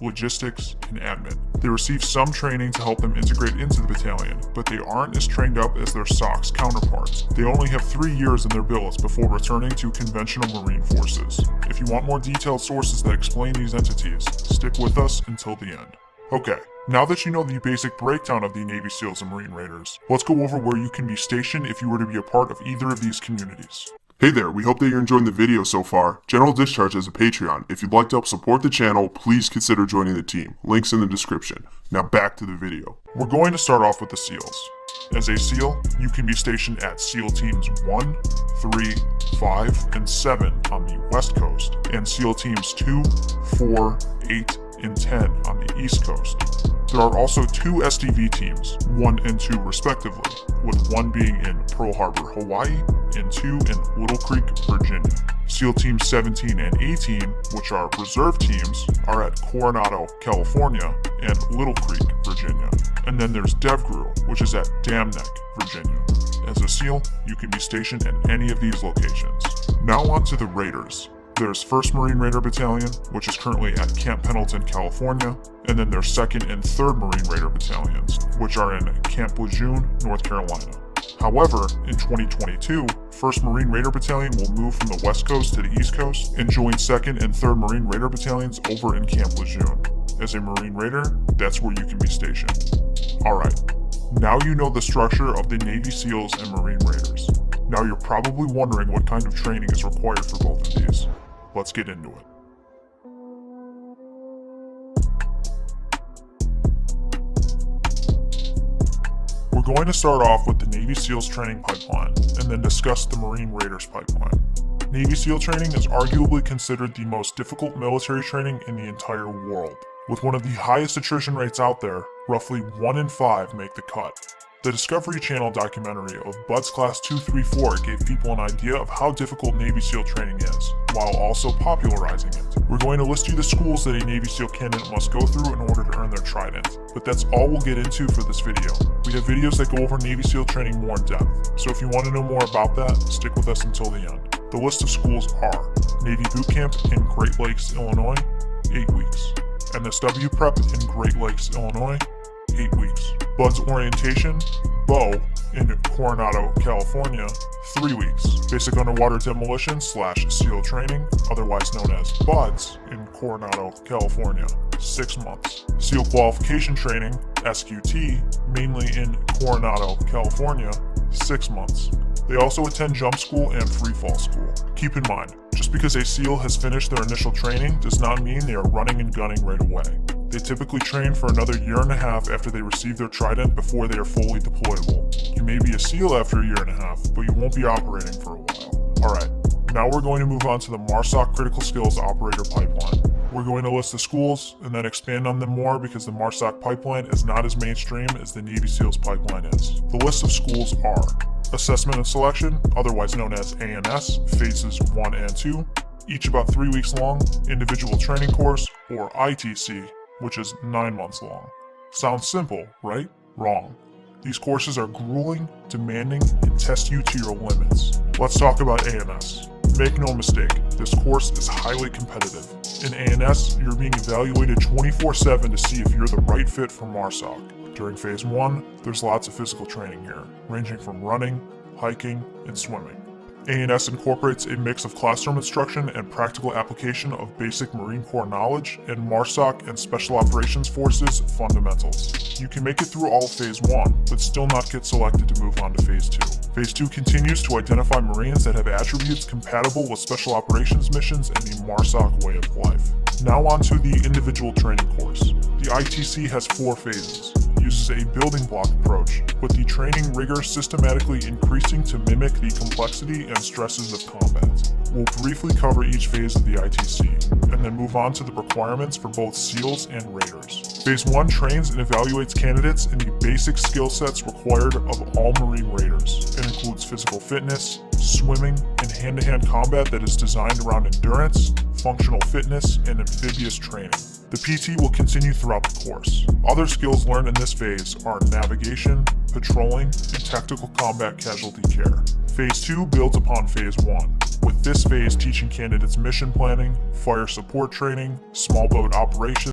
logistics, and admin. They receive some training to help them integrate into the battalion, but they aren't as trained up as their SOCs counterparts. They only have 3 years in their billets before returning to conventional Marine forces. If you want more detailed sources that explain these entities, stick with us until the end. Okay, now that you know the basic breakdown of the Navy SEALs and Marine Raiders, let's go over where you can be stationed if you were to be a part of either of these communities. Hey there, we hope that you're enjoying the video so far. General Discharge has a Patreon. If you'd like to help support the channel, please consider joining the team. Links in the description. Now back to the video. We're going to start off with the SEALs. As a SEAL, you can be stationed at SEAL Teams 1, 3, 5, and 7 on the West Coast, and SEAL Teams 2, 4, 8, and 10 on the East Coast. There are also 2 SDV teams, 1 and 2 respectively, with 1 being in Pearl Harbor, Hawaii, and 2 in Little Creek, Virginia. SEAL Teams 17 and 18, which are reserve teams, are at Coronado, California, and Little Creek, Virginia. And then there's DevGru, which is at Dam Neck, Virginia. As a SEAL, you can be stationed at any of these locations. Now on to the Raiders. There's 1st Marine Raider Battalion, which is currently at Camp Pendleton, California, and then there's 2nd and 3rd Marine Raider Battalions, which are in Camp Lejeune, North Carolina. However, in 2022, 1st Marine Raider Battalion will move from the West Coast to the East Coast and join 2nd and 3rd Marine Raider Battalions over in Camp Lejeune. As a Marine Raider, that's where you can be stationed. Alright, now you know the structure of the Navy SEALs and Marine Raiders. Now you're probably wondering what kind of training is required for both of these. Let's get into it. We're going to start off with the Navy SEALs training pipeline, and then discuss the Marine Raiders pipeline. Navy SEAL training is arguably considered the most difficult military training in the entire world. With one of the highest attrition rates out there, roughly 1 in 5 make the cut. The Discovery Channel documentary of Buds Class 234 gave people an idea of how difficult Navy SEAL training is, while also popularizing it. We're going to list you the schools that a Navy SEAL candidate must go through in order to earn their trident, but that's all we'll get into for this video. We have videos that go over Navy SEAL training more in depth, so if you want to know more about that, stick with us until the end. The list of schools are Navy Boot Camp in Great Lakes, Illinois, 8 weeks. MSW Prep in Great Lakes, Illinois, 8 weeks. Buds Orientation, BOW, in Coronado, California, 3 weeks. Basic Underwater Demolition / SEAL Training, otherwise known as BUDS, in Coronado, California, 6 months. SEAL Qualification Training, SQT, mainly in Coronado, California, 6 months. They also attend jump school and free fall school. Keep in mind, just because a SEAL has finished their initial training does not mean they are running and gunning right away. They typically train for another 1.5 years after they receive their trident before they are fully deployable. You may be a SEAL after 1.5 years, but you won't be operating for a while. Alright, now we're going to move on to the Marsoc Critical Skills Operator Pipeline. We're going to list the schools and then expand on them more because the Marsoc pipeline is not as mainstream as the Navy SEALs pipeline is. The list of schools are Assessment and Selection, otherwise known as ANS, phases 1 and 2, each about 3 weeks long, Individual Training Course, or ITC, which is 9 months long. Sounds simple, right? Wrong. These courses are grueling, demanding, and test you to your limits. Let's talk about ANS. Make no mistake, this course is highly competitive. In ANS, you're being evaluated 24/7 to see if you're the right fit for Marsoc. During phase 1, there's lots of physical training here, ranging from running, hiking, and swimming. ANS incorporates a mix of classroom instruction and practical application of basic Marine Corps knowledge and Marsoc and Special Operations Forces fundamentals. You can make it through all of Phase 1, but still not get selected to move on to Phase 2. Phase 2 continues to identify Marines that have attributes compatible with Special Operations missions and the Marsoc way of life. Now on to the individual training course. The ITC has 4 phases. Uses a building block approach, with the training rigor systematically increasing to mimic the complexity and stresses of combat. We'll briefly cover each phase of the ITC, and then move on to the requirements for both SEALs and Raiders. Phase 1 trains and evaluates candidates in the basic skill sets required of all Marine Raiders. It includes physical fitness, swimming, and hand-to-hand combat that is designed around endurance, functional fitness, and amphibious training. The PT will continue throughout the course. Other skills learned in this phase are navigation, patrolling, and tactical combat casualty care. Phase 2 builds upon Phase 1. with this phase teaching candidates mission planning, fire support training, small boat operations,